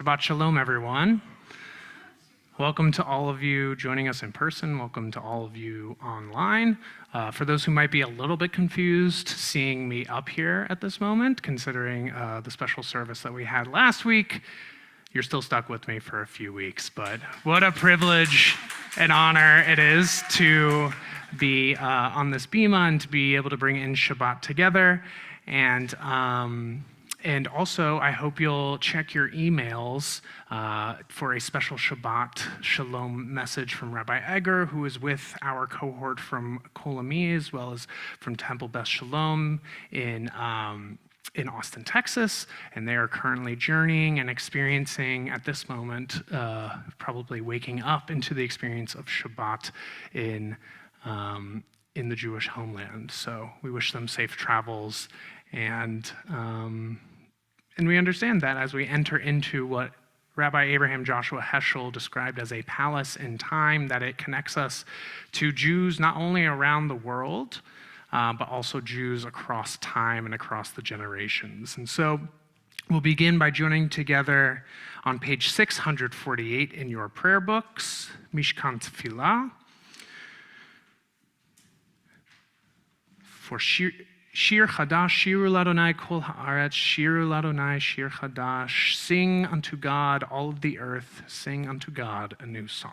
Shabbat Shalom, everyone. Welcome to all of you joining us in person. Welcome to all of you online. For those who might be a little bit confused seeing me up here at this moment, considering the special service that we had last week, you're still stuck with me for a few weeks. But what a privilege and honor it is to be on this bima and to be able to bring in Shabbat together. And also, I hope you'll check your emails for a special Shabbat Shalom message from Rabbi Egger, who is with our cohort from Kol Ami, as well as from Temple Beth Shalom in Austin, Texas. And they are currently journeying and experiencing, at this moment, probably waking up into the experience of Shabbat in the Jewish homeland. So we wish them safe travels. And we understand that as we enter into what Rabbi Abraham Joshua Heschel described as a palace in time, that it connects us to Jews not only around the world, but also Jews across time and across the generations. And so we'll begin by joining together on page 648 in your prayer books, Mishkan Tefillah, for Shir Chadash, Shiru Ladonai Kol Haaretz, Shiru Ladonai, Shir Chadash. Sing unto God, all of the earth, sing unto God a new song.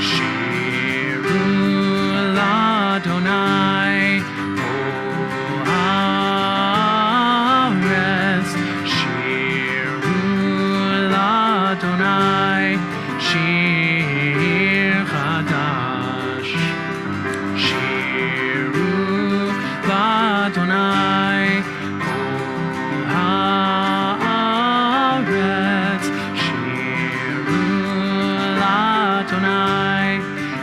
Shiru Ladonai, Kol Haaretz, Adonai, Shir Chadash, Shiru Adonai, Kol Haaretz, Shiru Adonai,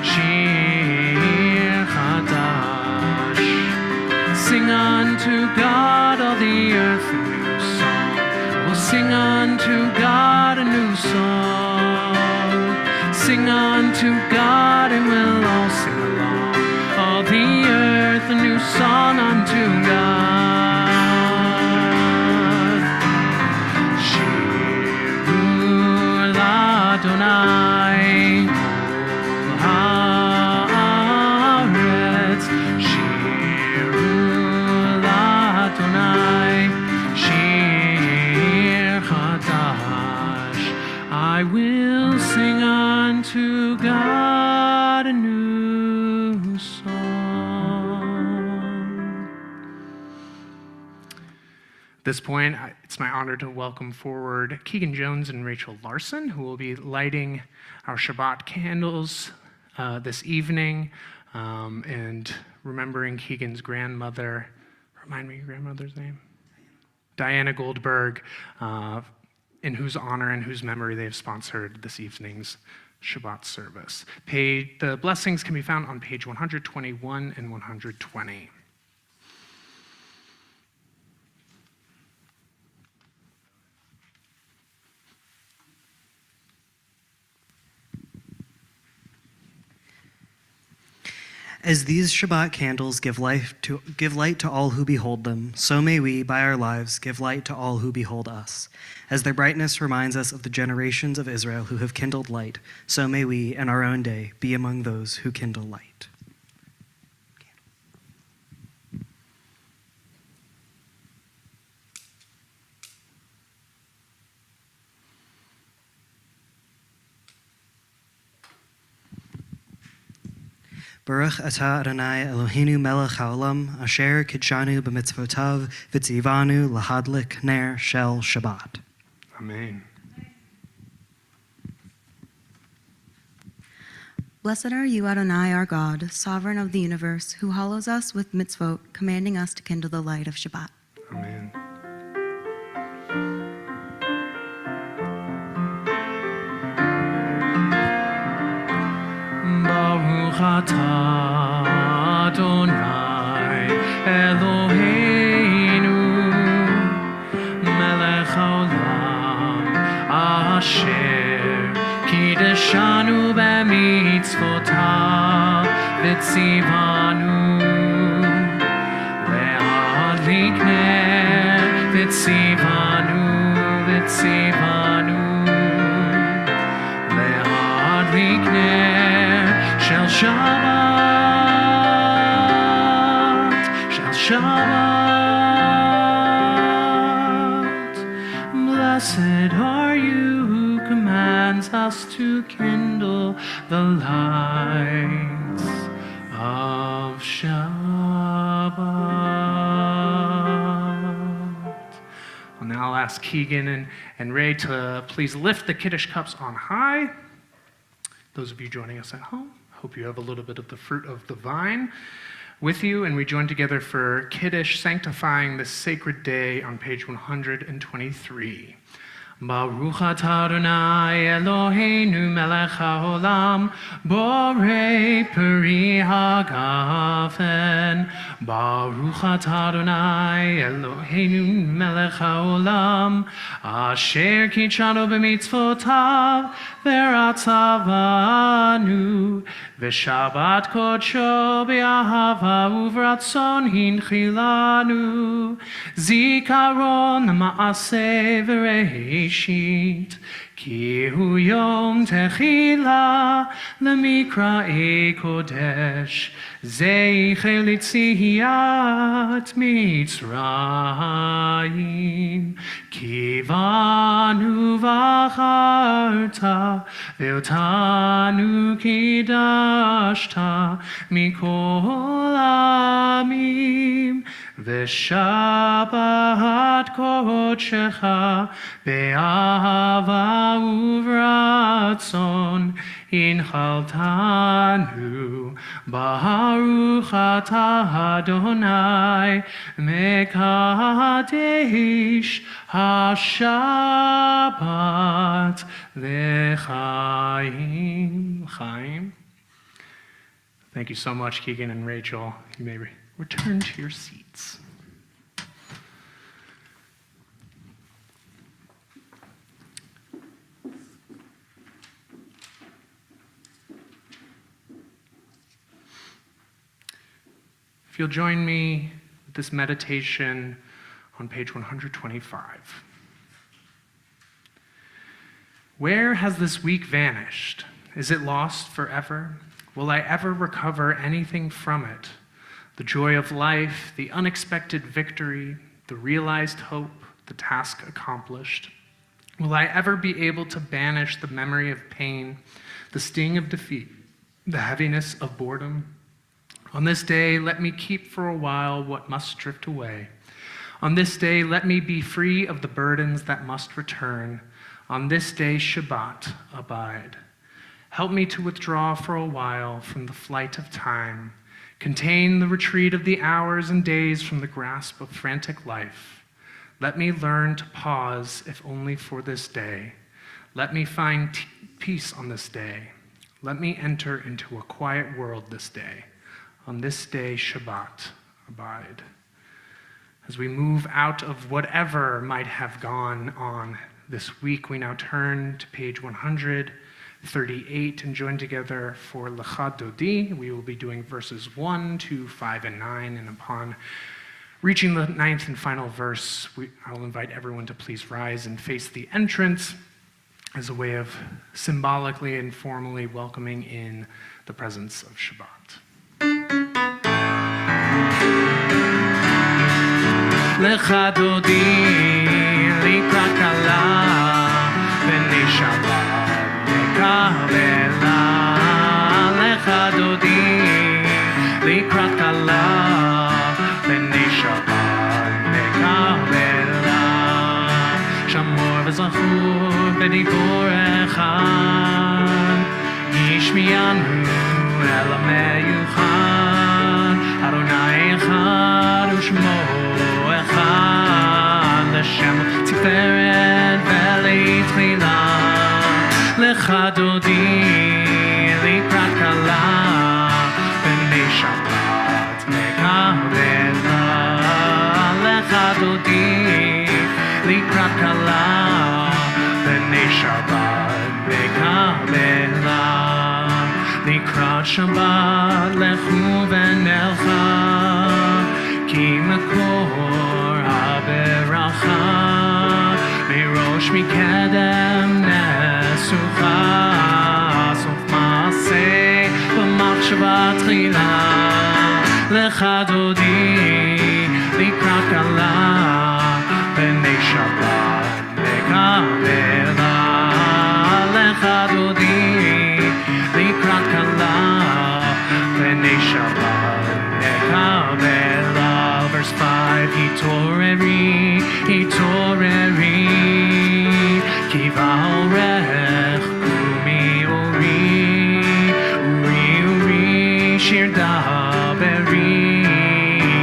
Shir Chadash. Sing unto God, all the earth, a new song. We'll sing unto God a new song. Sing unto God and we'll all sing along. All the earth a new song unto God. Shiru Ladonai, Kol Haaretz, Shiru Ladonai, Shir Chadash. I will sing unto God a new song. At this point, it's my honor to welcome forward Keegan Jones and Rachel Larson, who will be lighting our Shabbat candles this evening, and remembering Keegan's grandmother. Remind me your grandmother's name? Diana Goldberg, in whose honor and whose memory they have sponsored this evening's Shabbat service. The blessings can be found on page 121 and 120. As these Shabbat candles give light to all who behold them, so may we, by our lives, give light to all who behold us. As their brightness reminds us of the generations of Israel who have kindled light, so may we, in our own day, be among those who kindle light. Baruch atah Adonai Eloheinu melech haolam, asher kidshanu b'mitzvotav, v'tzivanu lahadlik ner shel Shabbat. Amen. Blessed are you, Adonai, our God, sovereign of the universe, who hallows us with mitzvot, commanding us to kindle the light of Shabbat. Amen. Baruch atah Adonai Eloheinu melech haolam asher kideshanu b'mitzvotav v'tzivanu le'ad likner v'tzivanu le'ad likner shel Shabbat. Blessed are you who commands us to kindle the lights of Shabbat. Well, now I'll ask Keegan and Ray to please lift the Kiddush cups on high. Those of you joining us at home, hope you have a little bit of the fruit of the vine with you, and we join together for Kiddush, sanctifying this sacred day on page 123. Baruch atah Adonai Eloheinu melech haolam, borei peri hagafen. Baruch atah Adonai Eloheinu melech haolam, asher kitshanu b'mitzvotav v'ratzavanu, v'shabbat kodsho b'ahava uvratzon hinchilanu, zikaron ma'aseh v'rei כי הוא יום תחילה למקראי קודש, זכר ליציאת מצרים. כי בנו בחרת ואותנו קידשת מכל העמים, ושבת קודשך באהבה וברצון הנחלתנו. ברוך אתה אדוני מקדש השבת לחיים. Chaim. Thank you so much, Keegan and Rachel. You may return to your seats. If you'll join me with this meditation on page 125. Where has this week vanished? Is it lost forever? Will I ever recover anything from it? The joy of life, the unexpected victory, the realized hope, the task accomplished. Will I ever be able to banish the memory of pain, the sting of defeat, the heaviness of boredom? On this day, let me keep for a while what must drift away. On this day, let me be free of the burdens that must return. On this day, Shabbat, abide. Help me to withdraw for a while from the flight of time. Contain the retreat of the hours and days from the grasp of frantic life. Let me learn to pause, if only for this day. Let me find peace on this day. Let me enter into a quiet world this day. On this day, Shabbat, abide. As we move out of whatever might have gone on this week, we now turn to page 138 and join together for Lecha Dodi. We will be doing verses 1 to 5 and 9, and upon reaching the 9th and final verse, I'll invite everyone to please rise and face the entrance as a way of symbolically and formally welcoming in the presence of Shabbat. Lecha Dodi לקראת כלה בני שבת לקבלה. Lecha Dodi לקראת כלה בני שבת לקבלה. שמור וזכור בדיבור אחד, ישמיענו אל המיוחד. אדוני אחד ושמו אחד, לשם תפארת ולתחילה. Lecha Dodi לקראת כלה בני שבת לקבלה. Lecha Dodi לקראת כלה בני שבת לקבלה. לקראת בשבת לכו ונלכה, כי מקור הברכה, מראש מקדם נסוכה, סוף מעשה במחשבה תחילה, לך דודי לקראת כלה, בני שבת נקבלה, לך דודי לקראת כלה, בני שבת נקבלה. Verse 5, התעוררי, התעוררי, כי באורך קומי אורי, אורי אורי, שיר דברי,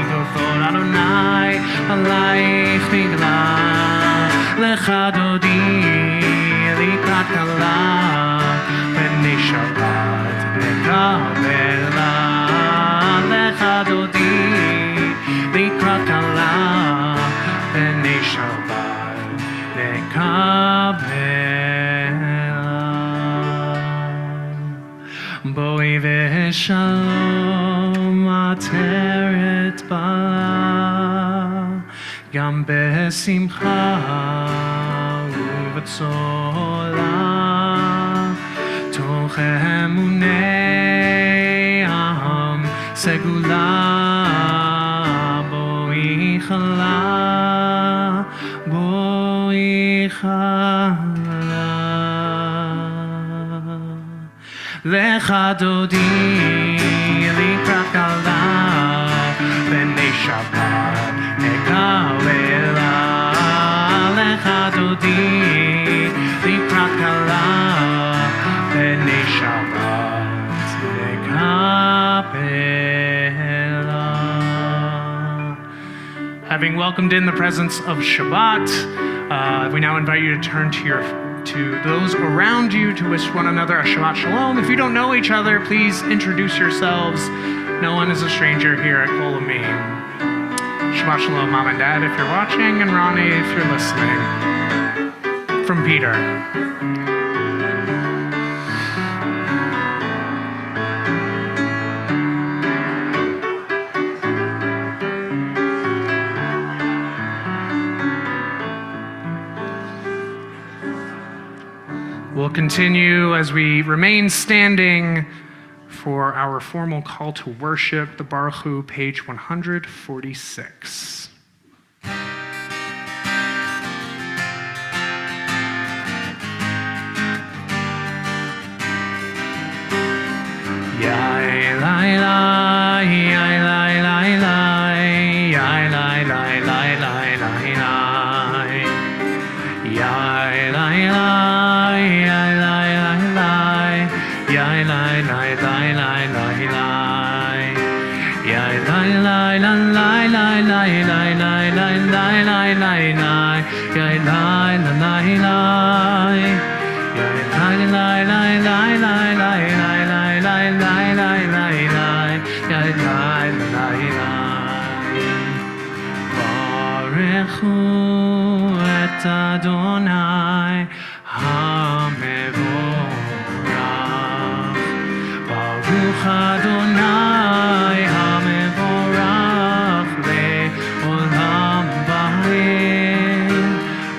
כבוד אדוני עלייך נגלה, לך דודי לקראת כלה, בני שבת נקבלה, לך דודי לקראת כלה, בני שבת נקבלה. בואי ושלום עטרת בעלה, גם בשמחה ובצולה, תוך אמוני העם סגולה, בואי חלה, בואי חלה. לך דודי לקראת כלה, בני שבת נקבלה, לך דודי לקראת כלה, בני שבת נקבלה. Having welcomed in the presence of Shabbat, we now invite you to turn to those around you to wish one another a Shabbat Shalom. If you don't know each other, please introduce yourselves. No one is a stranger here at Kol Ami. Shabbat Shalom, Mom and Dad, if you're watching, and Ronnie, if you're listening. From Peter. We'll continue as we remain standing for our formal call to worship, the Baruch Hu, page 146. Yai lai lai, yai lai lai lai, yai lai lai lai lai lai lai, yai lai lai, yai lai lai lai, yai lai lai lai lai lai lai, yai lai lai lai lai lai lai lai lai lai lai lai lai lai, yai lai lai lai lai, yai lai lai lai lai lai lai lai lai lai lai lai lai, yai lai lai lai. Baruchu et Adonai HaMevorach, Baruch Adonai HaMevorach le'olam va'ed,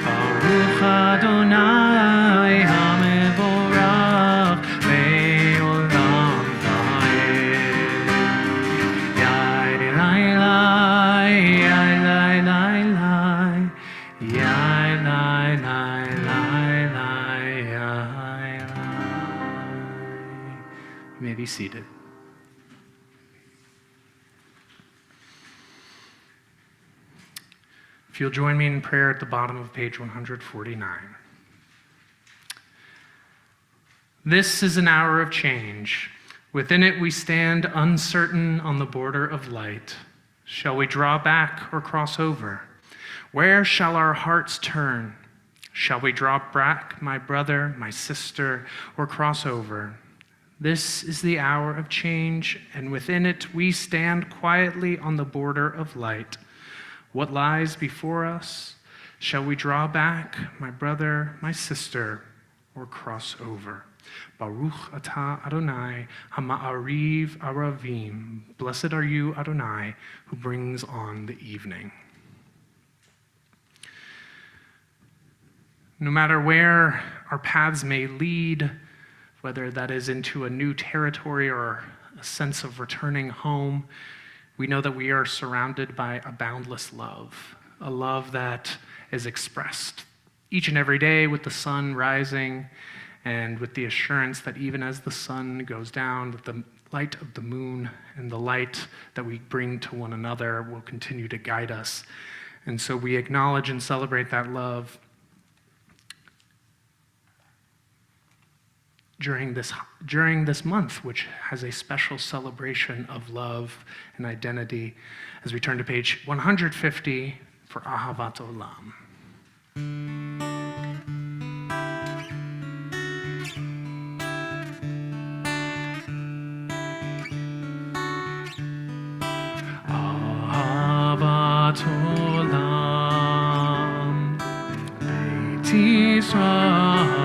Baruch Adonai HaMevorach le'olam va'ed. Yai lai lai, yai lai lai lai, yai lai lai lai lai, yai lai. You may be seated. If you'll join me in prayer at the bottom of page 149. This is an hour of change. Within it we stand uncertain on the border of light. Shall we draw back or cross over? Where shall our hearts turn? Shall we draw back, my brother, my sister, or cross over? This is the hour of change, and within it we stand quietly on the border of light. What lies before us? Shall we draw back, my brother, my sister, or cross over? Baruch atah Adonai hama'ariv aravim. Blessed are you, Adonai, who brings on the evening. No matter where our paths may lead, whether that is into a new territory or a sense of returning home, we know that we are surrounded by a boundless love, a love that is expressed each and every day with the sun rising and with the assurance that even as the sun goes down, that the light of the moon and the light that we bring to one another will continue to guide us. And so we acknowledge and celebrate that love during this month, which has a special celebration of love and identity, as we turn to page 150 for Ahavat Olam. Ahavat Olam, Beit Yisrael,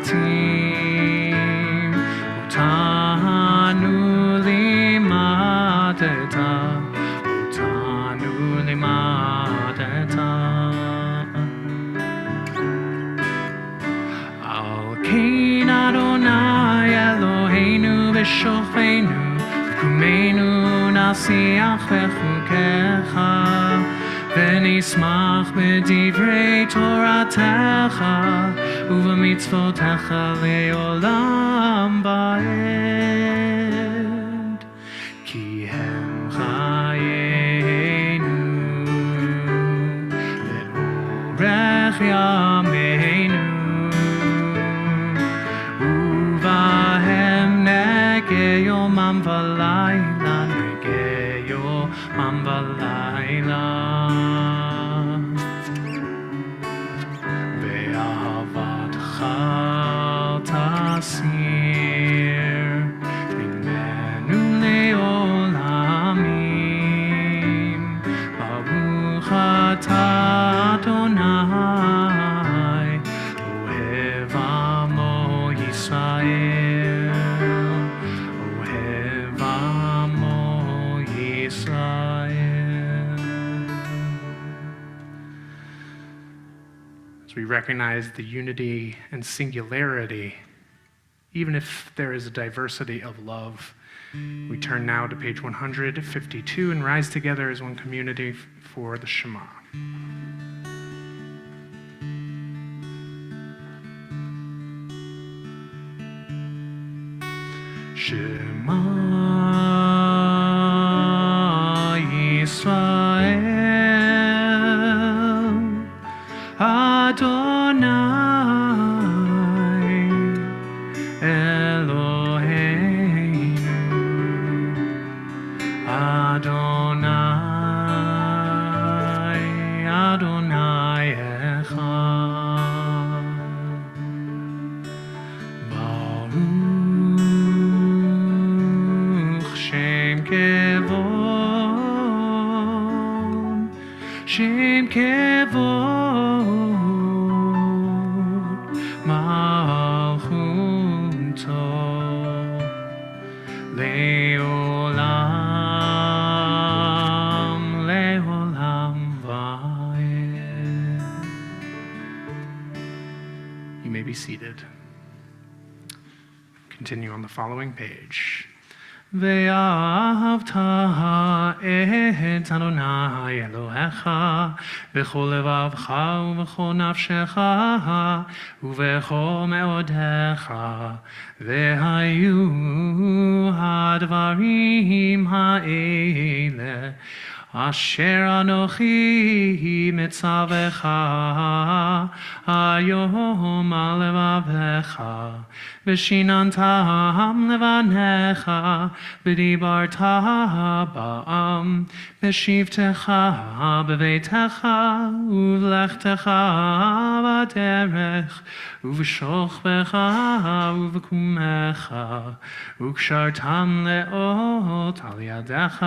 משפטים, אותנו לימדת, אותנו לימדת. על כן אדוני אלוהינו ושוכבנו, קומנו נשיח בחוקיך, ונשמח בדברי תורתך ובמצוותיך לעולם ועד. כי הם חיינו לאורך ימינו, ובהם נגה יומם ולילה, נגה יומם ולילה. תסיר ממנו לעולמים. ברוך אתה אדוני אוהב עמו ישראל, אוהב עמו ישראל. As we recognize the unity and singularity, even if there is a diversity of love, we turn now to page 152 and rise together as one community for the Shema. Shema Yisrael Adonai Shem kevod malchuto leolam leolam va'ed. You may be seated. Continue on the following page. ואהבת את אדוני אלוהיך בכל לבבך ובכל נפשך ובכל מאודיך, והיו הדברים האלה אשר אנוכי מצווך היום על לבבך, ושיננתם לבניך, ודיברת בם, בשבתך בביתך, ובלכתך בדרך, ובשוכבך ובקומך, וקשרתם לאות על ידך,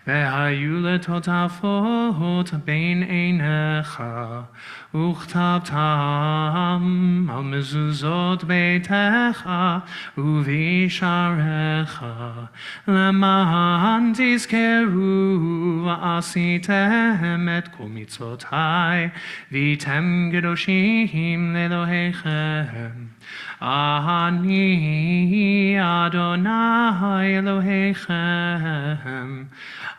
והיו לטוטפות בין עיניך, וכתבתם על מזוזות ביתך ובשעריך, למען תזכרו ועשיתם את כל מצוותיי, והייתם קדושים לאלוהיכם. אני אדוני אלוהיכם,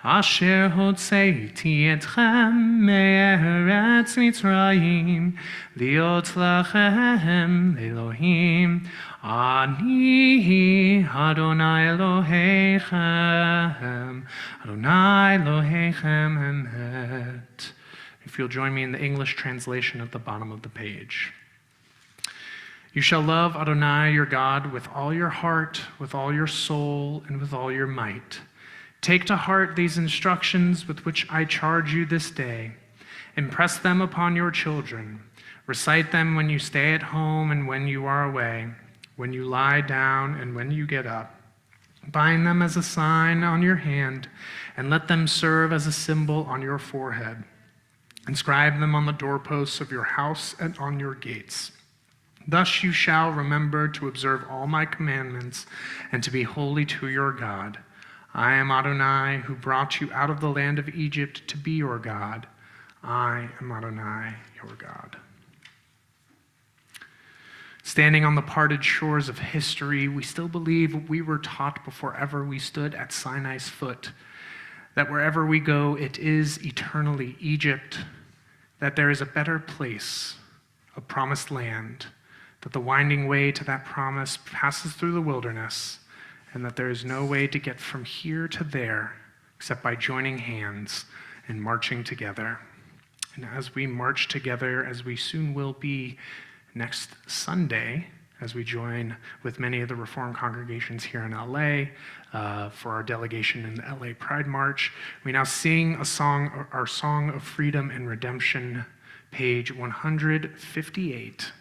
אשר הוצאתי אתכם מארץ מצרים, להיות לכם אלוהים. אני אדוני אלוהיכם, אדוני אלוהיכם אמת. If you'll join me in the English translation at the bottom of the page. You shall love Adonai your God with all your heart, with all your soul, and with all your might. Take to heart these instructions with which I charge you this day. Impress them upon your children. Recite them when you stay at home and when you are away, when you lie down and when you get up. Bind them as a sign on your hand, and let them serve as a symbol on your forehead. Inscribe them on the doorposts of your house and on your gates. Thus you shall remember to observe all my commandments and to be holy to your God. I am Adonai, who brought you out of the land of Egypt to be your God. I am Adonai, your God. Standing on the parted shores of history, we still believe what we were taught before ever we stood at Sinai's foot, that wherever we go, it is eternally Egypt, that there is a better place, a promised land, that the winding way to that promise passes through the wilderness, and that there is no way to get from here to there except by joining hands and marching together. And as we march together, as we soon will be next Sunday, as we join with many of the Reformed congregations here in LA for our delegation in the LA Pride March, we now sing a song, our Song of Freedom and Redemption, page 158.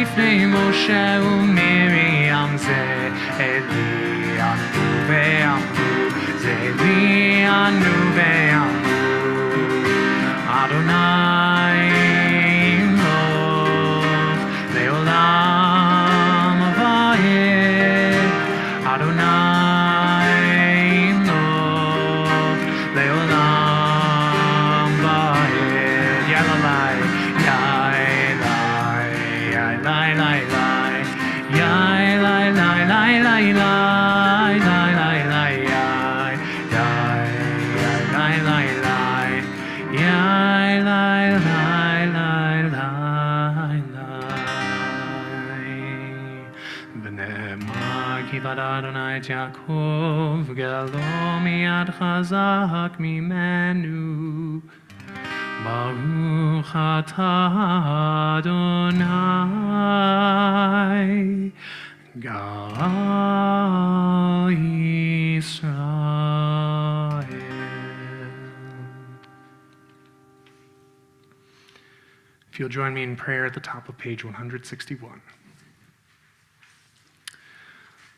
לפני משה ומרים זה אלי אנו ואמרו זה אלי אנו ואמרו אדוני ימלוך לעולם ועד אדוני ימלוך לעולם ועד יללי Adonai את יעקב גלו מיד חזק ממנו ברוך אתה אדוני גאל ישראל. If you'll join me in prayer at the top of page 161.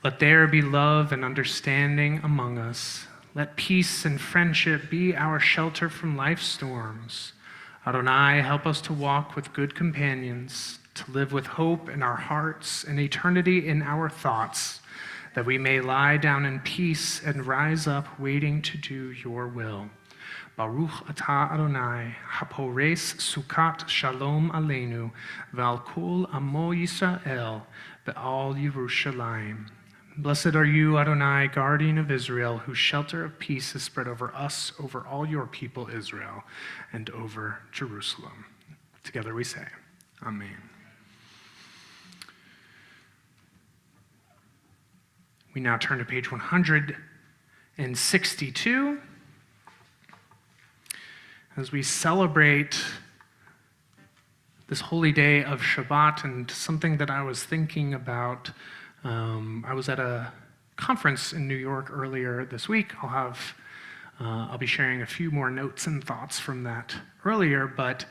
Let there be love and understanding among us. Let peace and friendship be our shelter from life's storms. Adonai, help us to walk with good companions, to live with hope in our hearts and eternity in our thoughts, that we may lie down in peace and rise up waiting to do your will. Baruch atah Adonai, hapores sukat shalom aleinu, ve'al kol amo Yisrael, ve'al Yerushalayim. Blessed are you, Adonai, guardian of Israel, whose shelter of peace is spread over us, over all your people Israel, and over Jerusalem. Together we say, Amen. We now turn to page 162 as we celebrate this holy day of Shabbat, and something that I was thinking about. I was at a conference in New York earlier this week. I'll be sharing a few more notes and thoughts from that earlier, but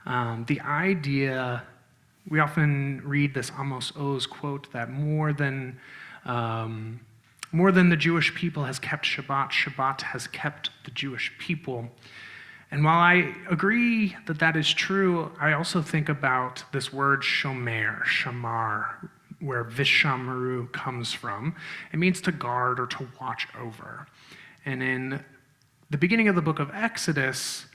the idea, we often read this Amos Oz quote that more than the Jewish people has kept Shabbat, Shabbat has kept the Jewish people. And while I agree that that is true, I also think about this word shomer, shamar, where vishamru comes from. It means to guard or to watch over. And in the beginning of the book of Exodus,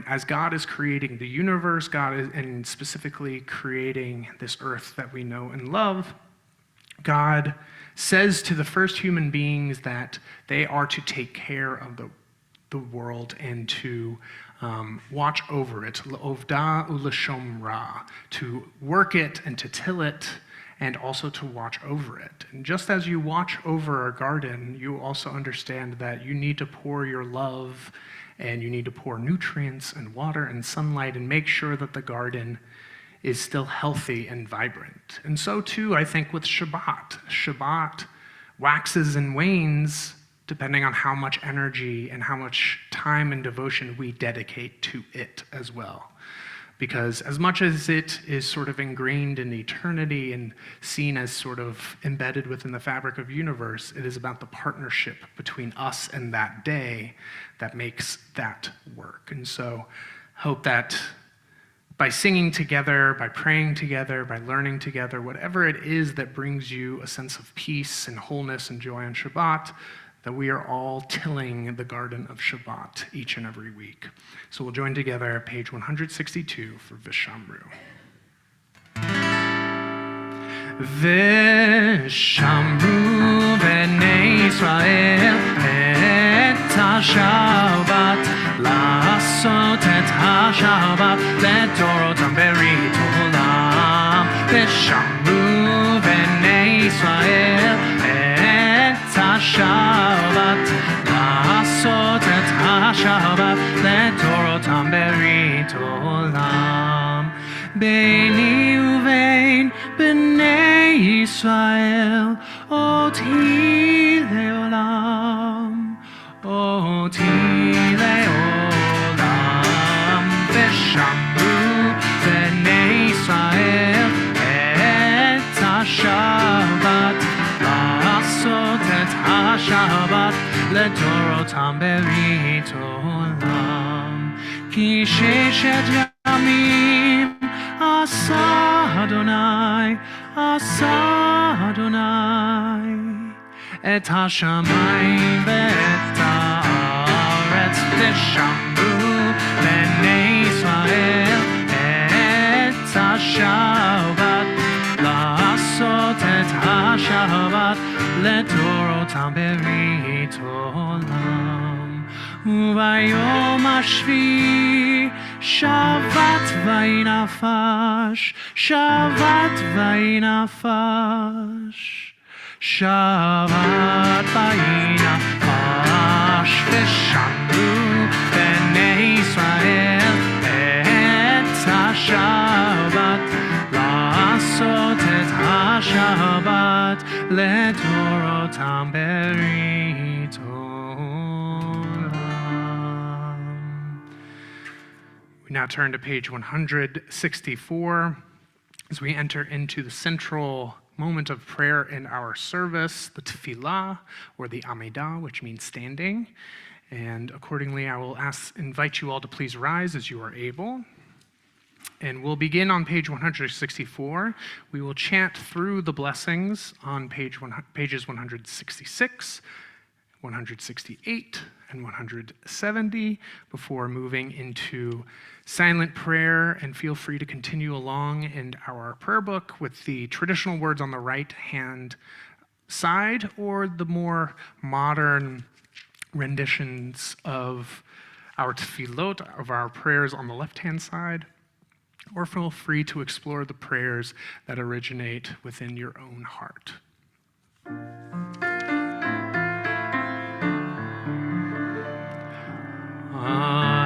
as God is creating the universe, and specifically creating this earth that we know and love, God says to the first human beings that they are to take care of the world and to watch over it, l'ovda u'l'shomra, to work it and to till it, and also to watch over it. And just as you watch over a garden, you also understand that you need to pour your love, and you need to pour nutrients and water and sunlight and make sure that the garden is still healthy and vibrant. And so too, I think with Shabbat. Shabbat waxes and wanes depending on how much energy and how much time and devotion we dedicate to it as well. Because as much as it is sort of ingrained in eternity and seen as sort of embedded within the fabric of the universe, it is about the partnership between us and that day that makes that work. And so I hope that by singing together, by praying together, by learning together, whatever it is that brings you a sense of peace and wholeness and joy on Shabbat, that we are all tilling the garden of Shabbat each and every week. So we'll join together at page 162 for Vishamru. Vishamru b'nei Yisrael et ha-Shabbat, לעשות את השבת לדורותם ברית עולם. ושמרו בני ישראל את השבת, לעשות את השבת לדורותם ברית עולם. ביני ובין בני ישראל אותי לעולם, אותי לעולם. ושמרו בני ישראל את השבת, לעשות את השבת לדורותם ברית עולם. כי ששת ימים עשה אדוני, עשה אדוני, את השמיים ואת הארץ. ושמרו בני ישראל את השבת, לעשות את השבת לדורותם ברית עולם. וביום השביעי שבת ויהי נפש, שבת ויהי נפש, שבת ויהי נפש. ושמרו בני ישראל את השבת, לעשות את השבת לדורותם ברית עולם. We now turn to page 164 as we enter into the central moment of prayer in our service, the tefillah, or the amidah, which means standing. And accordingly, I will invite you all to please rise as you are able. And we'll begin on page 164. We will chant through the blessings on pages 166, 168, and 170 before moving into silent prayer. And feel free to continue along in our prayer book with the traditional words on the right-hand side or the more modern renditions of our tefillot, of our prayers on the left-hand side. Or feel free to explore the prayers that originate within your own heart.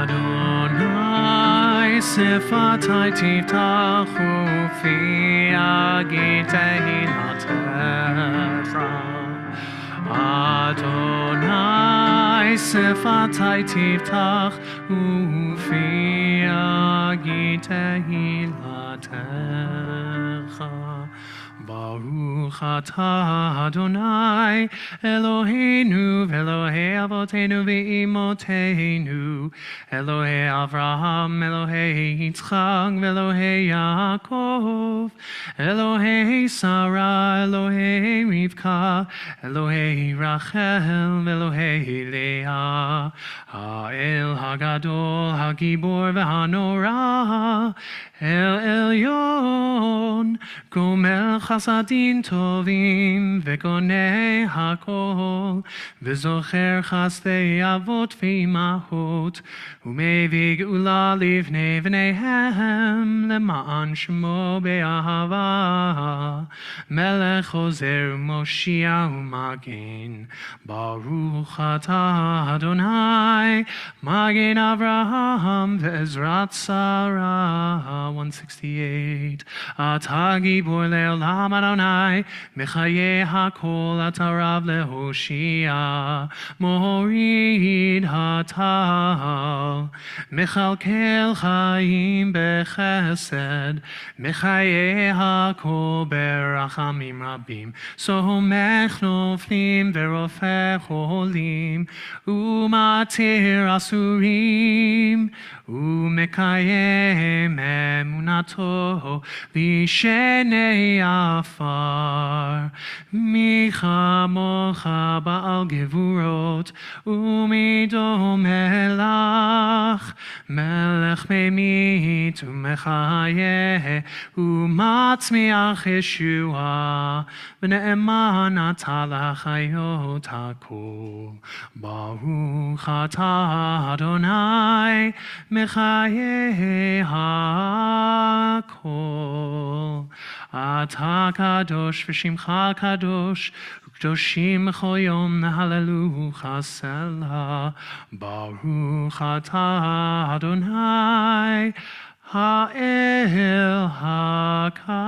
Adonai sifatai tiftachu fi agitehi latecha. Adonai sifatai tiftachu fi agitehi latecha. Baruch atah Adonai Eloheinu v'Elohei avotenu v'imotenu Elohei Avraham Elohei Yitzchak v'Elohei Yaakov Elohei Sarah Elohei Rivka Elohei Rachel v'Elohei Leah Ha'el Hagadol Hagibor v'Hanora El Elyon Gomel Chasadim Tovim Vekonei Hakol V'zocher Chasdei Avot V'imahot Umevi Geula Livnei V'neihem Lema'an Shemo Be'ahava Melech Ozer Moshia U'Magen Baruch Atah Adonai Magen Avraham Ve'ezrat Sarah 168 Atah Gibor Le'olam Adonai Mechayeh HaKol Atarav Lehoshia Morid Hatal Mechalkel Chaim Bechesed Mechayeh HaKol Berachamim Rabim Somech Noflim Verofech Olim Umatir Asurim Umekayem Emunato Lishenei Afar Micha Mocha Baal Gevurot Umido Melach Melech Memit Umechayeh Umatzmiach Yeshua V'ne'eman Atala Chayot HaKol Baruch Atah Adonai Mechayeh HaKol Atah Kadosh V'Shimcha Kadosh Ukdoshim B'chol Yom Hallelu Selah Baruch Atah Adonai Ha'el HaKadosh.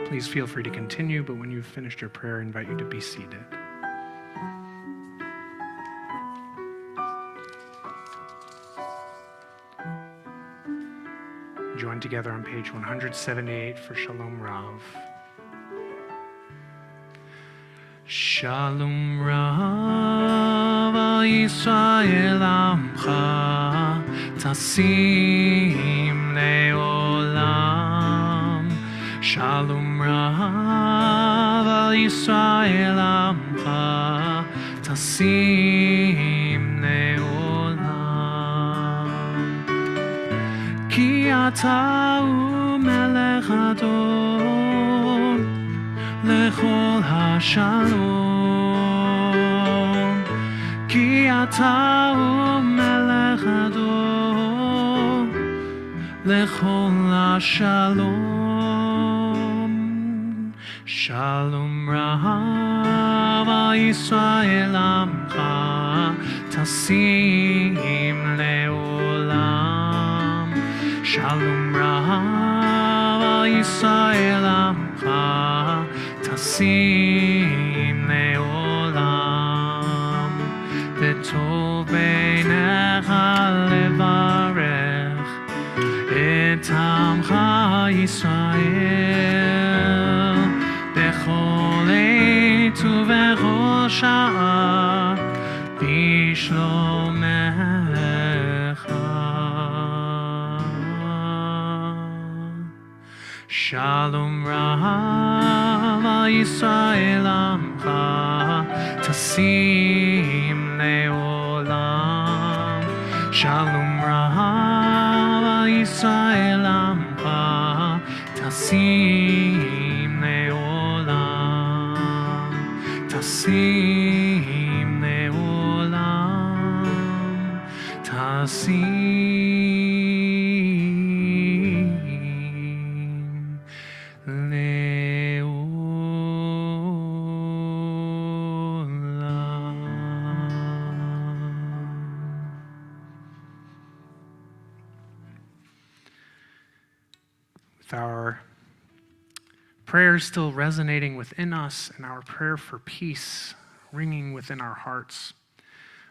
Please feel free to continue, but when you've finished your prayer, I invite you to be seated. Join together on page 178 for Shalom Rav. Shalom Rav al Yisrael Amcha Tasim Leolam. Shalom Rav al Yisrael Amcha Tasim Leolam. Ki ata u melech adon lechol hashalom. Ki ata u melech adon lechol hashalom. Shalom Rav al Yisrael Amcha Tasim Leolam. Shalom Rav al Yisrael Amcha Tasim Leolam. V'tov beinecha levarech et Amcha Yisrael bechol עת ובכל שעה בשלומך. Shalom Rav al Yisrael Amcha Tasim Leolam. Shalom Rav al Yisrael Amcha Tasim Leolam. Tasim Leolam. Tasim with our prayers still resonating within us and our prayer for peace ringing within our hearts,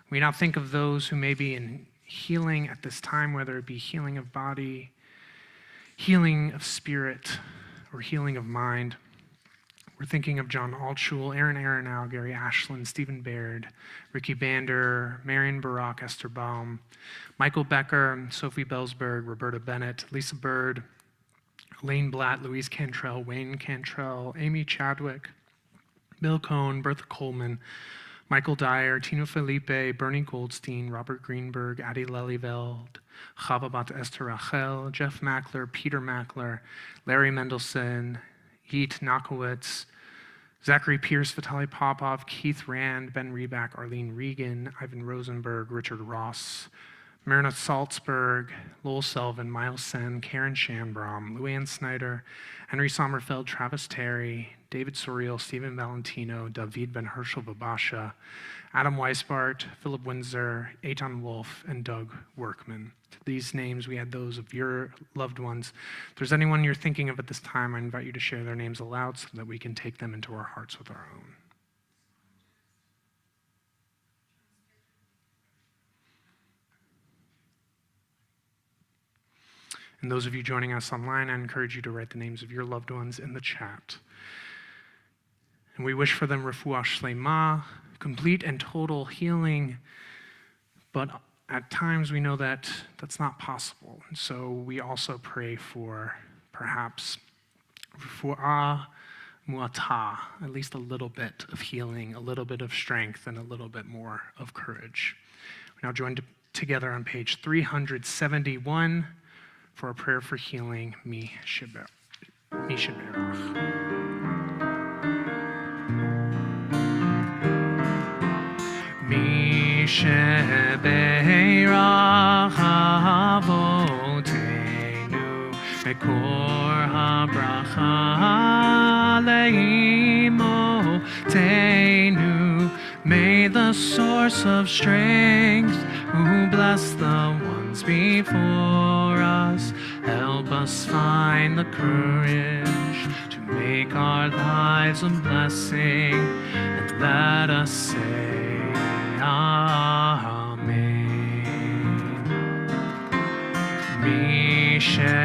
we now think of those who may be in healing at this time, whether it be healing of body, healing of spirit, or healing of mind. We're thinking of John Altschul, Aaron Aronow, Gary Ashland, Stephen Baird, Ricky Bander, Marion Barak, Esther Baum, Michael Becker, Sophie Bellsberg, Roberta Bennett, Lisa Bird, Elaine Blatt, Louise Cantrell, Wayne Cantrell, Amy Chadwick, Bill Cohn, Bertha Coleman, Michael Dyer, Tino Felipe, Bernie Goldstein, Robert Greenberg, Addie Lelyveld, Chava Bat Esther Rachel, Jeff Mackler, Peter Mackler, Larry Mendelson, Yeet Nakowitz, Zachary Pierce, Vitaly Popov, Keith Rand, Ben Reback, Arlene Regan, Ivan Rosenberg, Richard Ross, Meredith Salzberg, Lowell Selvin, Miles Sen, Karen Shanbrom, Luann Snyder, Henry Sommerfeld, Travis Terry, David Soriel, Stephen Valentino, David Ben Herschel Babasha, Adam Weisbart, Philip Windsor, Eitan Wolf, and Doug Workman. To these names, we add those of your loved ones. If there's anyone you're thinking of at this time, I invite you to share their names aloud so that we can take them into our hearts with our own. And those of you joining us online, I encourage you to write the names of your loved ones in the chat. And we wish for them refuah shlema, complete and total healing, but at times we know that that's not possible. And so we also pray for perhaps refuah mu'atah, at least a little bit of healing, a little bit of strength, and a little bit more of courage. We now join together on page 371 for a prayer for healing, Mi Sheberach. Mi Sheberach Avoteinu Mekor HaBracha Leimotenu. May the source of strength, who bless the ones before us, help us find the courage to make our lives a blessing, and let us say Amen. Misheberachim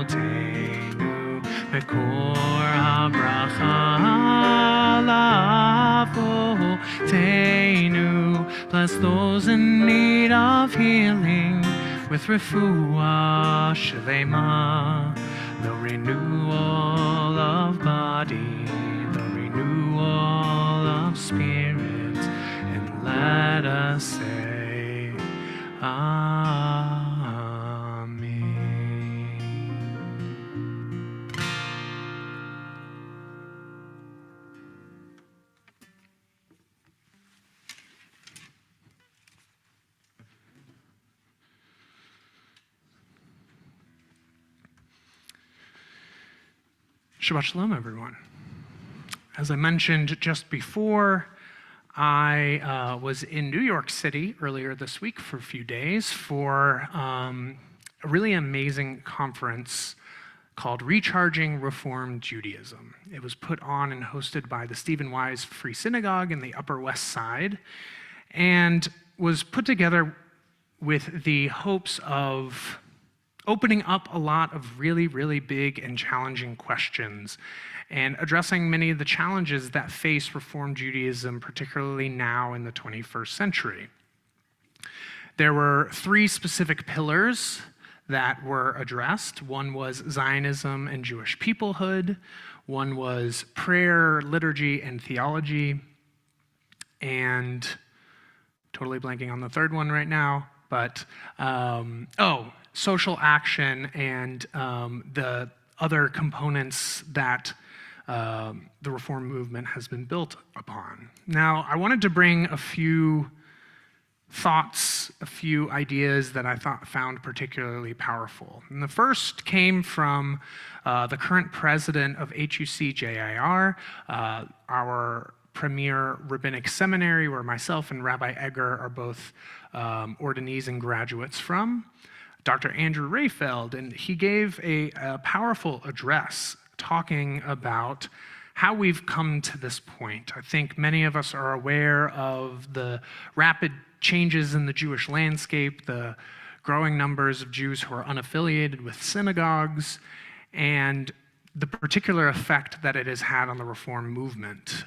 Otenu Mekor habracha lavotenu. Bless those in need of healing with refuah shlema, the renewal of body, the renewal of spirit, and let us say Amen. Shabbat Shalom, everyone. As I mentioned just before, I was in New York City earlier this week for a few days for a really amazing conference called Recharging Reform Judaism. It was put on and hosted by the Stephen Wise Free Synagogue in the Upper West Side, and was put together with the hopes of opening up a lot of really, really big and challenging questions and addressing many of the challenges that face Reform Judaism, particularly now in the 21st century. There were three specific pillars that were addressed. One was Zionism and Jewish peoplehood. One was prayer, liturgy, and theology. And totally blanking on the third one right now, but social action and the other components that the Reform movement has been built upon. Now, I wanted to bring a few thoughts, a few ideas that I found particularly powerful. And the first came from the current president of HUC-JIR, our premier rabbinic seminary, where myself and Rabbi Egger are both ordinees and graduates from, Dr. Andrew Rayfeld, and he gave a powerful address talking about how we've come to this point. I think many of us are aware of the rapid changes in the Jewish landscape, the growing numbers of Jews who are unaffiliated with synagogues, and the particular effect that it has had on the Reform movement.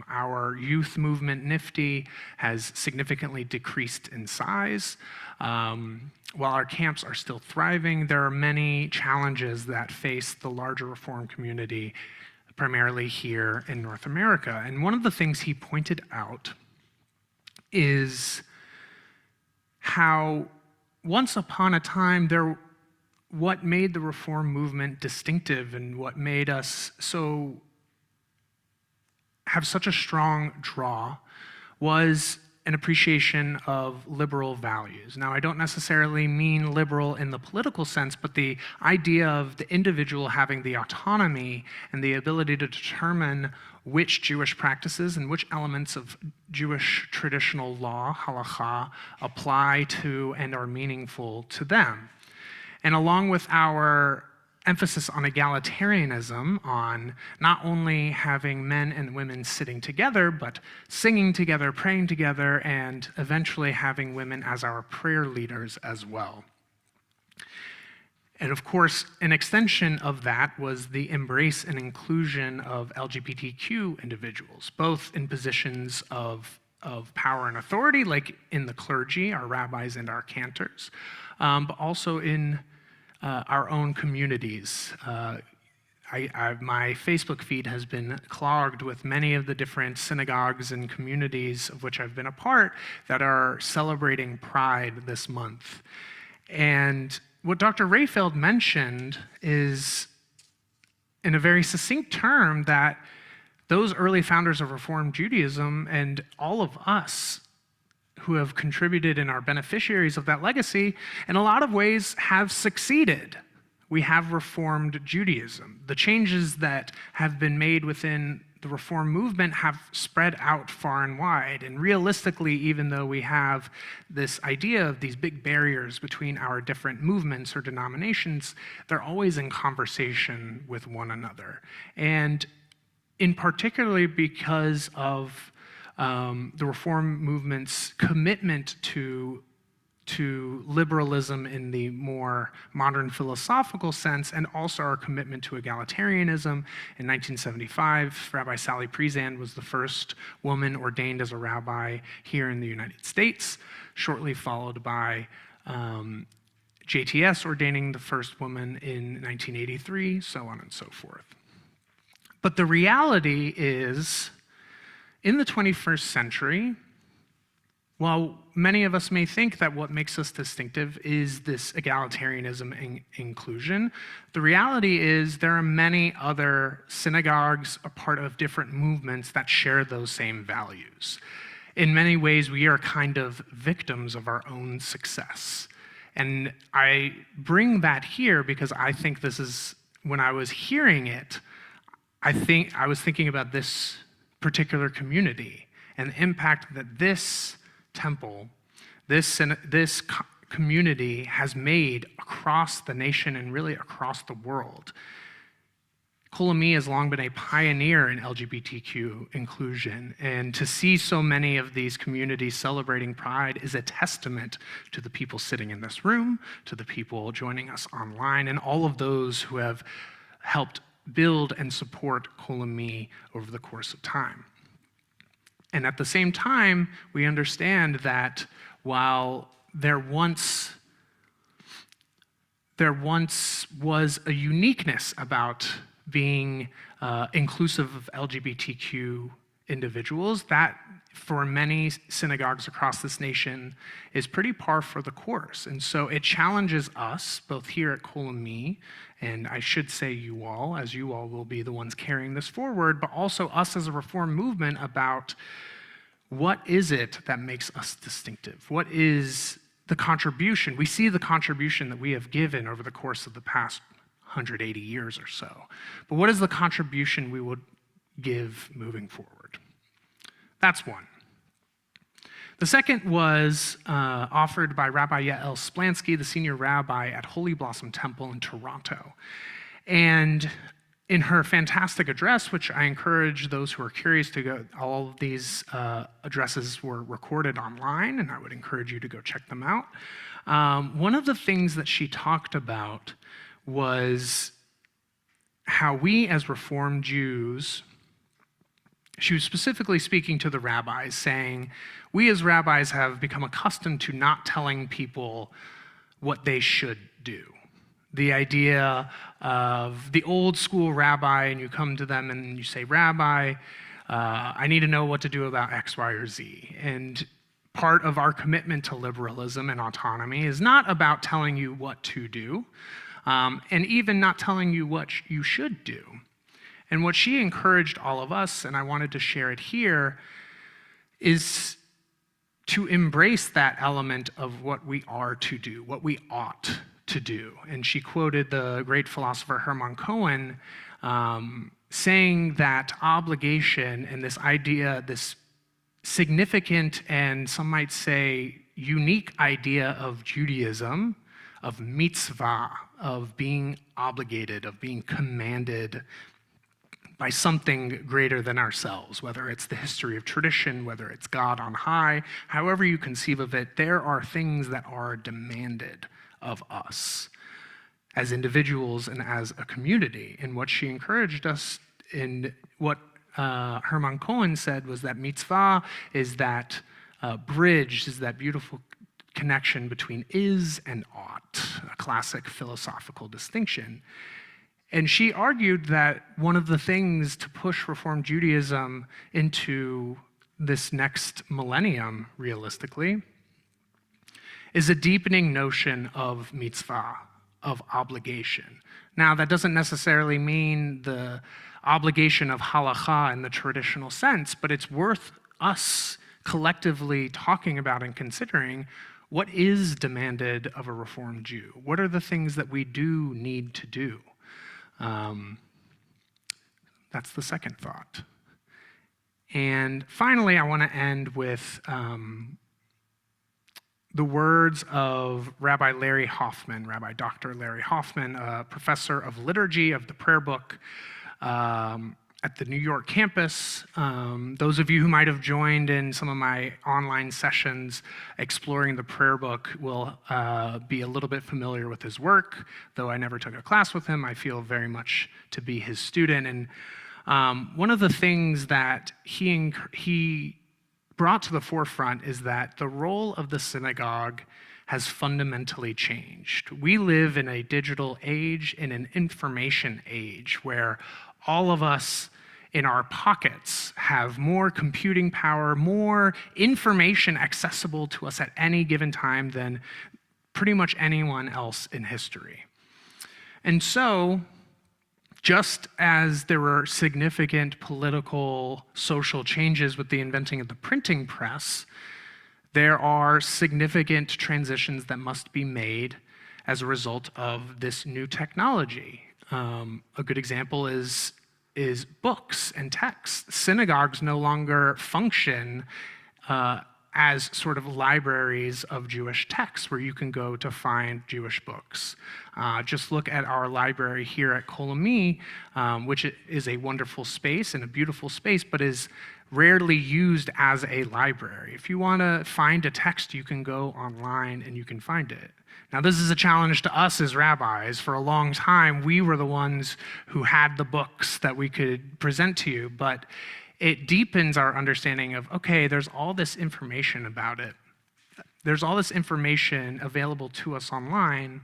Our youth movement, NIFTY, has significantly decreased in size. While our camps are still thriving, there are many challenges that face the larger Reform community, primarily here in North America. And one of the things he pointed out is how once upon a time what made the Reform movement distinctive and what made us have such a strong draw was an appreciation of liberal values. Now, I don't necessarily mean liberal in the political sense, but the idea of the individual having the autonomy and the ability to determine which Jewish practices and which elements of Jewish traditional law, halakha, apply to and are meaningful to them. And along with our emphasis on egalitarianism, on not only having men and women sitting together, but singing together, praying together, and eventually having women as our prayer leaders as well. And of course, an extension of that was the embrace and inclusion of LGBTQ individuals, both in positions of power and authority, like in the clergy, our rabbis and our cantors, but also in our own communities. My Facebook feed has been clogged with many of the different synagogues and communities of which I've been a part that are celebrating Pride this month. And what Dr. Rayfeld mentioned is, in a very succinct term, that those early founders of Reform Judaism and all of us who have contributed and are beneficiaries of that legacy, in a lot of ways have succeeded. We have reformed Judaism. The changes that have been made within the Reform movement have spread out far and wide. And realistically, even though we have this idea of these big barriers between our different movements or denominations, they're always in conversation with one another. And in particularly because of the Reform movement's commitment to liberalism in the more modern philosophical sense, and also our commitment to egalitarianism. In 1975, Rabbi Sally Priesand was the first woman ordained as a rabbi here in the United States, shortly followed by JTS ordaining the first woman in 1983, so on and so forth. But the reality is, in the 21st century, while many of us may think that what makes us distinctive is this egalitarianism and inclusion, the reality is there are many other synagogues, a part of different movements that share those same values. In many ways, we are kind of victims of our own success. And I bring that here because I think this is, when I was hearing it, I was thinking about this particular community and the impact that this temple, this community has made across the nation and really across the world. Kol Ami has long been a pioneer in LGBTQ inclusion, and to see so many of these communities celebrating Pride is a testament to the people sitting in this room, to the people joining us online, and all of those who have helped build and support Kol Ami over the course of time. And at the same time, we understand that while there once was a uniqueness about being inclusive of LGBTQ individuals, that for many synagogues across this nation is pretty par for the course. And so it challenges us, both here at Kol Ami, and I should say you all, as you all will be the ones carrying this forward, but also us as a Reform movement about what is it that makes us distinctive? What is the contribution? We see the contribution that we have given over the course of the past 180 years or so. But what is the contribution we will give moving forward? That's one. The second was offered by Rabbi Yael Splansky, the senior rabbi at Holy Blossom Temple in Toronto. And in her fantastic address, which I encourage those who are curious to go, all of these addresses were recorded online, and I would encourage you to go check them out. One of the things that she talked about was how we as Reformed Jews, she was specifically speaking to the rabbis, saying, we as rabbis have become accustomed to not telling people what they should do. The idea of the old school rabbi, and you come to them and you say, Rabbi, I need to know what to do about X, Y, or Z. And part of our commitment to liberalism and autonomy is not about telling you what to do, and even not telling you what you should do. And what she encouraged all of us, and I wanted to share it here, is to embrace that element of what we are to do, what we ought to do. And she quoted the great philosopher Hermann Cohen saying that obligation and this idea, this significant and some might say unique idea of Judaism, of mitzvah, of being obligated, of being commanded by something greater than ourselves, whether it's the history of tradition, whether it's God on high, however you conceive of it, there are things that are demanded of us as individuals and as a community. And what she encouraged us in what Hermann Cohen said was that mitzvah is that bridge, is that beautiful connection between is and ought, a classic philosophical distinction. And she argued that one of the things to push Reform Judaism into this next millennium, realistically, is a deepening notion of mitzvah, of obligation. Now, that doesn't necessarily mean the obligation of halakha in the traditional sense, but it's worth us collectively talking about and considering what is demanded of a Reformed Jew. What are the things that we do need to do? That's the second thought. And finally, I want to end with the words of Rabbi Larry Hoffman, Rabbi Dr. Larry Hoffman, a professor of liturgy of the prayer book at the New York campus. Those of you who might have joined in some of my online sessions exploring the prayer book will be a little bit familiar with his work. Though I never took a class with him, I feel very much to be his student. And one of the things that he brought to the forefront is that the role of the synagogue has fundamentally changed. We live in a digital age, in an information age, where all of us in our pockets have more computing power, more information accessible to us at any given time than pretty much anyone else in history. And so, just as there were significant political, social changes with the inventing of the printing press, there are significant transitions that must be made as a result of this new technology. A good example is books and texts. Synagogues no longer function as sort of libraries of Jewish texts where you can go to find Jewish books. Just look at our library here at Kol Ami, which is a wonderful space and a beautiful space, but is rarely used as a library. If you want to find a text, you can go online and you can find it. Now, this is a challenge to us as rabbis. For a long time, we were the ones who had the books that we could present to you, but it deepens our understanding of, okay, there's all this information about it. There's all this information available to us online,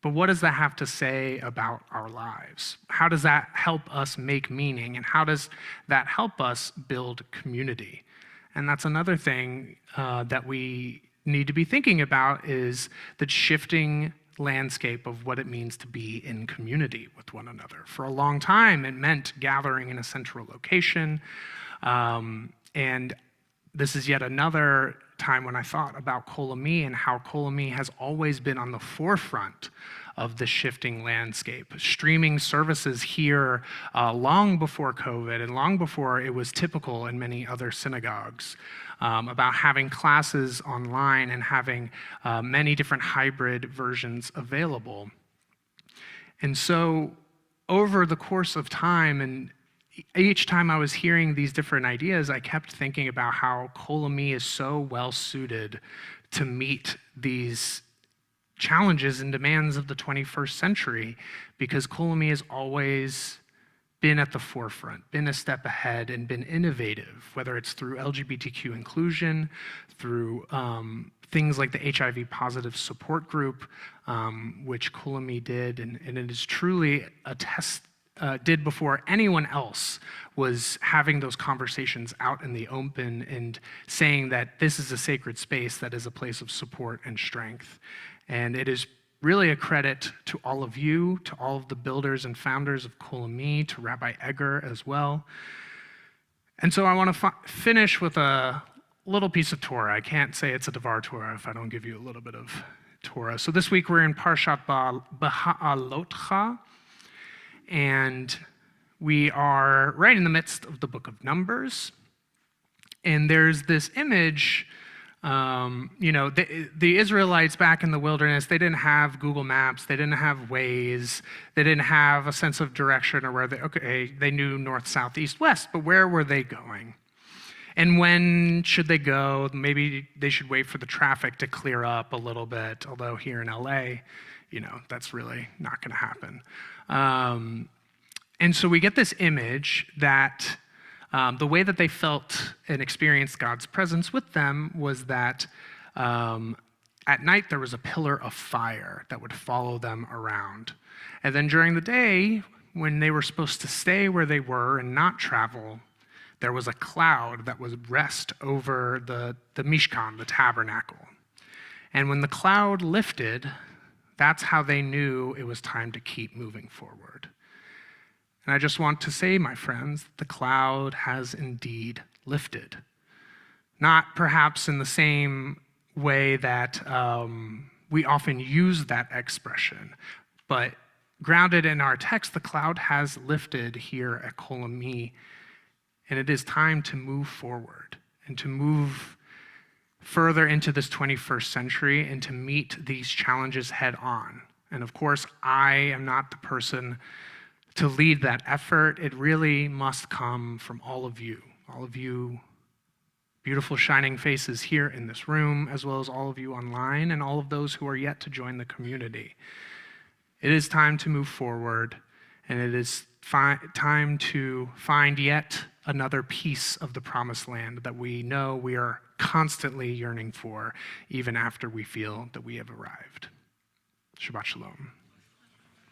but what does that have to say about our lives? How does that help us make meaning, and how does that help us build community? And that's another thing that we need to be thinking about, is the shifting landscape of what it means to be in community with one another. For a long time, it meant gathering in a central location. And this is yet another time when I thought about Kol Ami and how Kol Ami has always been on the forefront of the shifting landscape. Streaming services here long before COVID and long before it was typical in many other synagogues, about having classes online and having many different hybrid versions available. And so over the course of time, and each time I was hearing these different ideas, I kept thinking about how Kol Ami is so well suited to meet these challenges and demands of the 21st century, because Kol Ami has always been at the forefront, been a step ahead, and been innovative, whether it's through LGBTQ inclusion, through things like the HIV positive support group, which Kol Ami did, and it is truly a did before anyone else was having those conversations out in the open and saying that this is a sacred space that is a place of support and strength. And it is really a credit to all of you, to all of the builders and founders of Kol Ami, to Rabbi Egger as well. And so I want to finish with a little piece of Torah. I can't say it's a Devar Torah if I don't give you a little bit of Torah. So this week we're in Parshat Beha'alotcha, and we are right in the midst of the book of Numbers. And there's this image. The Israelites back in the wilderness, they didn't have Google Maps, they didn't have Waze, they didn't have a sense of direction or where they knew north, south, east, west, but where were they going? And when should they go? Maybe they should wait for the traffic to clear up a little bit, although here in LA, that's really not going to happen. And so we get this image that the way that they felt and experienced God's presence with them was that at night there was a pillar of fire that would follow them around. And then during the day, when they were supposed to stay where they were and not travel, there was a cloud that would rest over the Mishkan, the tabernacle. And when the cloud lifted, that's how they knew it was time to keep moving forward. And I just want to say, my friends, the cloud has indeed lifted. Not perhaps in the same way that we often use that expression, but grounded in our text, the cloud has lifted here at Kol Ami. And it is time to move forward and to move further into this 21st century and to meet these challenges head on. And of course, I am not the person to lead that effort. It really must come from all of you beautiful shining faces here in this room, as well as all of you online and all of those who are yet to join the community. It is time to move forward, and it is time to find yet another piece of the promised land that we know we are constantly yearning for, even after we feel that we have arrived. Shabbat Shalom.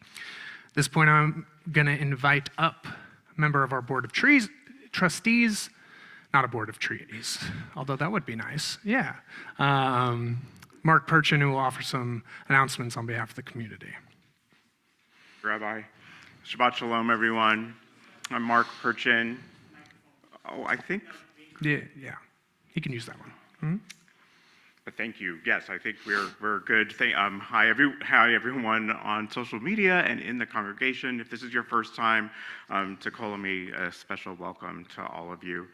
At this point, I'm going to invite up a member of our Board of Trustees, not a Board of Treaties, although that would be nice. Yeah. Mark Perchin, who will offer some announcements on behalf of the community. Rabbi. Shabbat Shalom, everyone. I'm Mark Perchin. Oh, I think. Yeah, he can use that one. Mm-hmm. Thank you. Yes, I think we're good. Hi everyone on social media and in the congregation. If this is your first time to Kol Ami, a special welcome to all of you.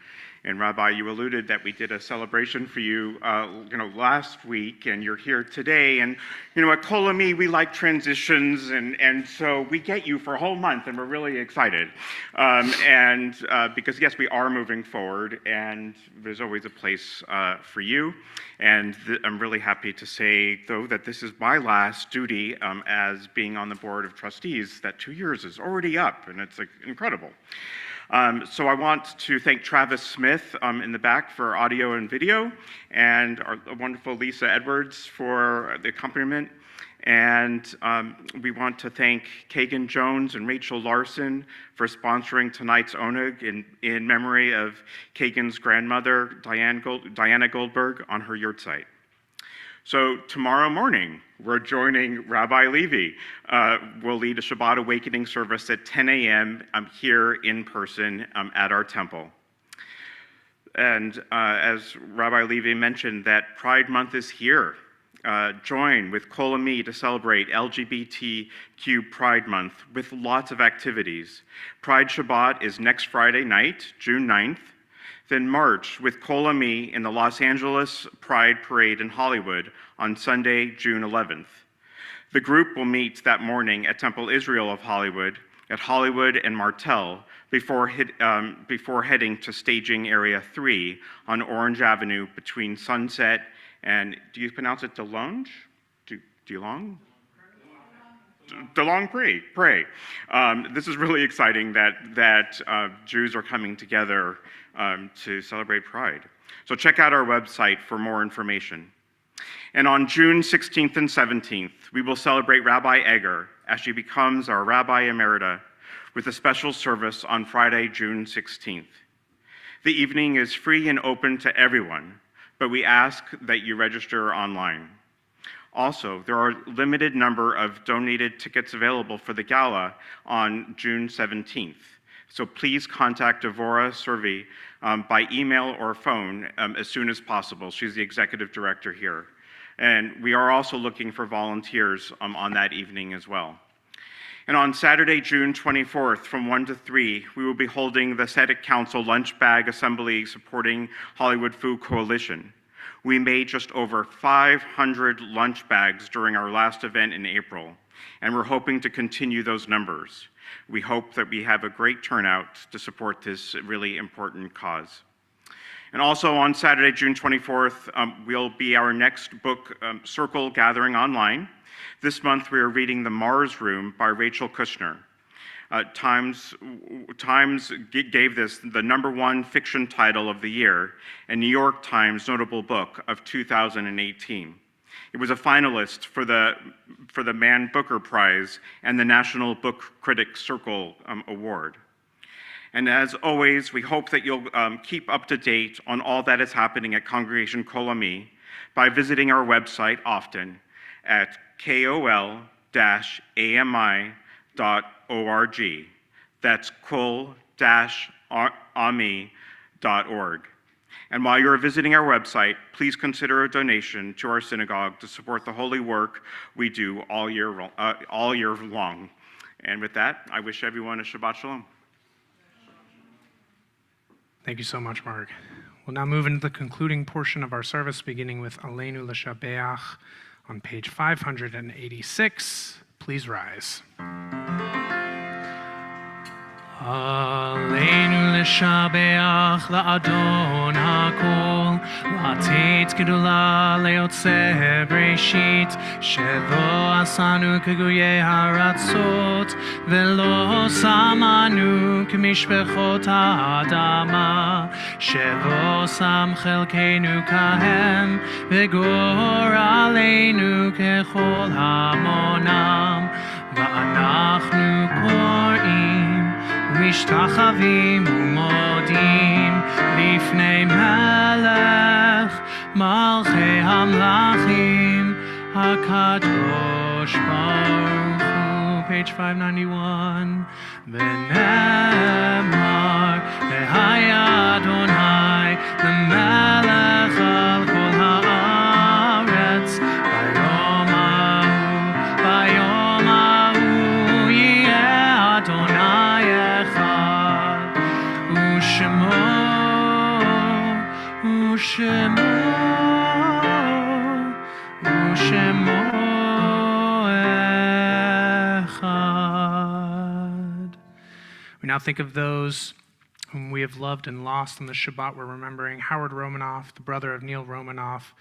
And Rabbi, you alluded that we did a celebration for you, last week, and you're here today. And at Kol Ami, we like transitions, and so we get you for a whole month, and we're really excited. Because yes, we are moving forward, and there's always a place for you. And I'm really happy to say, though, that this is my last duty as being on the Board of Trustees. That 2 years is already up, and it's incredible. So I want to thank Travis Smith in the back for audio and video, and our wonderful Lisa Edwards for the accompaniment. And we want to thank Kagan Jones and Rachel Larson for sponsoring tonight's oneg in memory of Kagan's grandmother, Diana Goldberg, on her yurtzeit. So tomorrow morning, we're joining Rabbi Levy. We'll lead a Shabbat awakening service at 10 a.m. Here in person at our temple. And as Rabbi Levy mentioned, that Pride Month is here. Join with Kol Ami to celebrate LGBTQ Pride Month with lots of activities. Pride Shabbat is next Friday night, June 9th. Then march with Kol Ami in the Los Angeles Pride Parade in Hollywood on Sunday, June 11th. The group will meet that morning at Temple Israel of Hollywood, at Hollywood and Martell, before heading to staging area 3 on Orange Avenue between Sunset and, do you pronounce it DeLonge? DeLong? DeLong Pray. This is really exciting that Jews are coming together to celebrate Pride. So check out our website for more information. And on June 16th and 17th, we will celebrate Rabbi Egger as she becomes our Rabbi Emerita with a special service on Friday, June 16th. The evening is free and open to everyone, but we ask that you register online. Also, there are a limited number of donated tickets available for the gala on June 17th. So please contact Devora Servi by email or phone as soon as possible. She's the executive director here. And we are also looking for volunteers on that evening as well. And on Saturday, June 24th, from 1 to 3, we will be holding the Tzedek Council Lunch Bag Assembly supporting Hollywood Food Coalition. We made just over 500 lunch bags during our last event in April, and we're hoping to continue those numbers. We hope that we have a great turnout to support this really important cause. And also on Saturday, June 24th, will be our next book circle gathering online. This month, we are reading The Mars Room by Rachel Kushner. Times gave this the #1 fiction title of the year and New York Times notable book of 2018. It was a finalist for the Man Booker Prize and the National Book Critics Circle Award. And as always, we hope that you'll keep up to date on all that is happening at Congregation Kol Ami by visiting our website often at kol-ami.org. That's kol-ami.org. And while you're visiting our website, please consider a donation to our synagogue to support the holy work we do all year long. And with that, I wish everyone a Shabbat Shalom. Thank you so much, Mark. We'll now move into the concluding portion of our service, beginning with Aleinu L'Shabeach on page 586. Please rise. Aleinu L'Shabeach La'adon HaKol La'atet Gedula Le'otzeh Breshit Shelo Asanu Keguyei Haratzot Velo Samanu K'mishpechot Ha'adama Shelo Sam Chelkeinu Kahem V'gor Aleinu Kechol Hamonam Va'anachnu Korim משתחווים ומודים לפני מלך מלכי המלכים הקדוש ברוך הוא. Page 591. ונאמר והיה אדוני למלך על כל הארץ ביום ההוא יהיה אדוני ושמו echad. We now think of those whom we have loved and lost on the Shabbat. We're remembering Howard Romanoff, the brother of Neil Romanoff,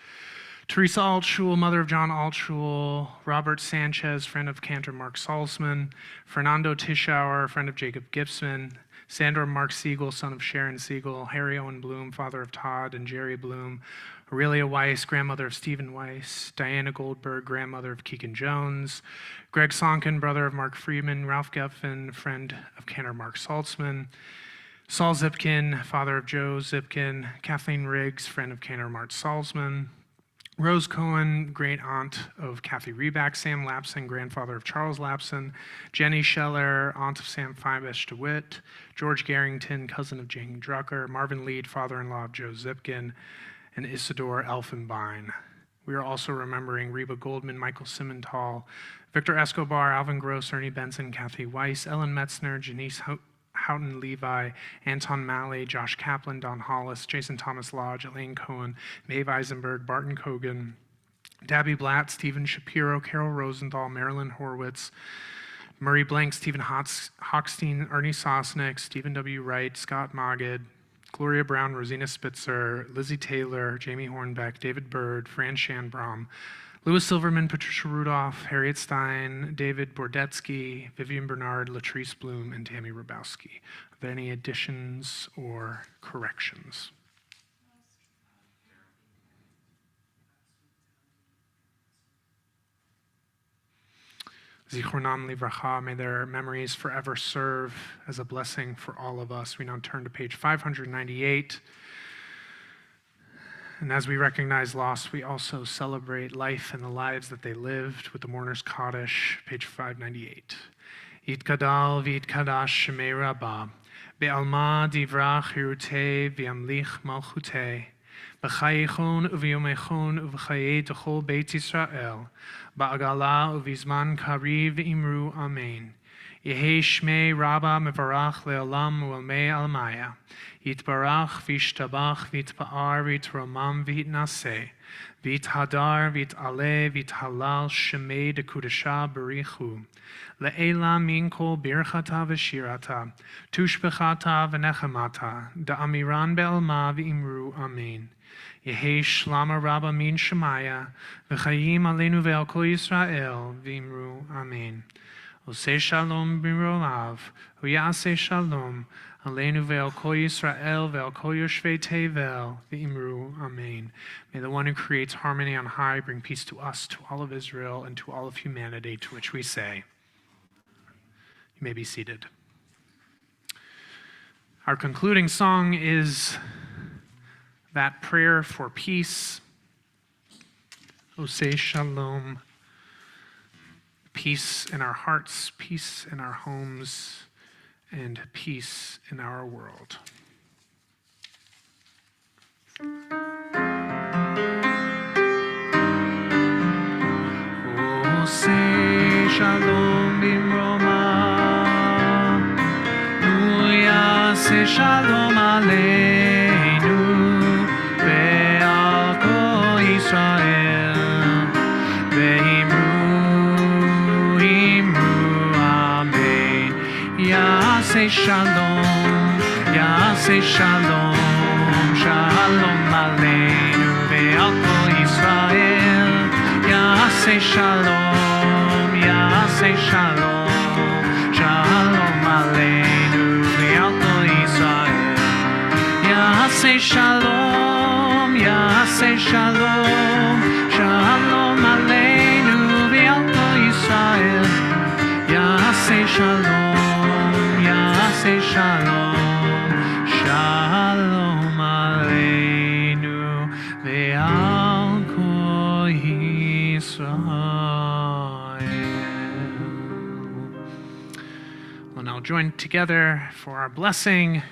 Teresa Altschul, mother of John Altschul, Robert Sanchez, friend of Cantor Mark Salzman, Fernando Tischauer, friend of Jacob Gibson, Sandra Mark Siegel, son of Sharon Siegel, Harry Owen Bloom, father of Todd and Jerry Bloom, Aurelia Weiss, grandmother of Stephen Weiss, Diana Goldberg, grandmother of Keegan Jones, Greg Sonkin, brother of Mark Friedman, Ralph Geffen, friend of Cantor Mark Salzman, Saul Zipkin, father of Joe Zipkin, Kathleen Riggs, friend of Cantor Mark Salzman, Rose Cohen, great aunt of Kathy Reback, Sam Lapson, grandfather of Charles Lapson, Jenny Scheller, aunt of Sam Fibesh DeWitt, George Garrington, cousin of Jane Drucker, Marvin Lead, father-in-law of Joe Zipkin, and Isidore Elfenbein. We are also remembering Reba Goldman, Michael Simmental, Victor Escobar, Alvin Gross, Ernie Benson, Kathy Weiss, Ellen Metzner, Janice Houghton Levi, Anton Malley, Josh Kaplan, Don Hollis, Jason Thomas Lodge, Elaine Cohen, Maeve Eisenberg, Barton Cogan, Dabby Blatt, Stephen Shapiro, Carol Rosenthal, Marilyn Horwitz, Murray Blank, Stephen Hochstein, Ernie Sosnick, Stephen W. Wright, Scott Mogid, Gloria Brown, Rosina Spitzer, Lizzie Taylor, Jamie Hornbeck, David Bird, Fran Shanbrom, Louis Silverman, Patricia Rudolph, Harriet Stein, David Bordetsky, Vivian Bernard, Latrice Bloom, and Tammy Rabowski. Are there any additions or corrections? Zichronam livracha, may their memories forever serve as a blessing for all of us. We now turn to page 598. And as we recognize loss, we also celebrate life and the lives that they lived with the Mourner's Kaddish, page 598. Yitkadal v'yitkadash shemei Rabbah, be'alma divrach hirutei v'yamlich malchutei, b'chayichon uv'yomechon uv'chayei d'chol Beit Yisrael, ba'agala uv'izman kariv imru amen. Yehei shmei Rabbah mevarach le'olam u'almei almaya. Yitbarach v'yishtabach v'yitpa'ar v'yitromam v'yitnaseh. V'yithadar v'yit'aleh v'yithalal shemei dekudesha barichu. Le'ela min kol birchata v'shirata. Tushbechata v'nechemata. Da'amiran be'alma v'imru amen. Yehei shlama Rabbah min shemaya. V'chayim aleinu ve'al kol Yisrael v'imru amen. Oseh shalom b'mrolav, uyaseh shalom, aleinu ve'al kol Yisrael ve'al kol yoshvei tevel, v'imru amen. May the one who creates harmony on high bring peace to us, to all of Israel, and to all of humanity, to which we say. You may be seated. Our concluding song is that prayer for peace. Oseh shalom. Peace in our hearts, peace in our homes, and peace in our world. Oseh shalom bimroma, uyaseh shalom aleinu. Ya'aseh shalom, Ya'aseh shalom, Shalom aleinu ve'al kol Yisrael. Ya'aseh shalom, Ya'aseh shalom, Shalom aleinu ve'al kol Yisrael. Ya'aseh shalom, Ya'aseh shalom, Shalom aleinu ve'al kol Yisrael. Ya'aseh shalom, Ya'aseh shalom, Shalom aleinu ve'al kol Yisrael. We'll now join together for our blessing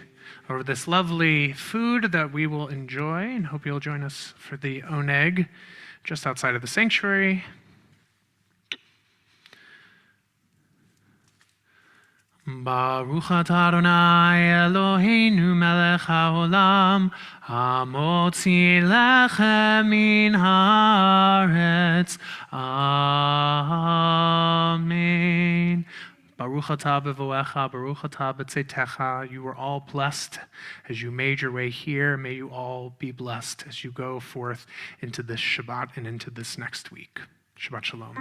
over this lovely food that we will enjoy, and hope you'll join us for the oneg just outside of the sanctuary. Baruch atah Adonai Eloheinu melech haolam, hamotzi lechem min haaretz. Amen. Baruch atah b'voecha, Baruch atah b'tzeitecha. You were all blessed as you made your way here. May you all be blessed as you go forth into this Shabbat and into this next week. Shabbat shalom.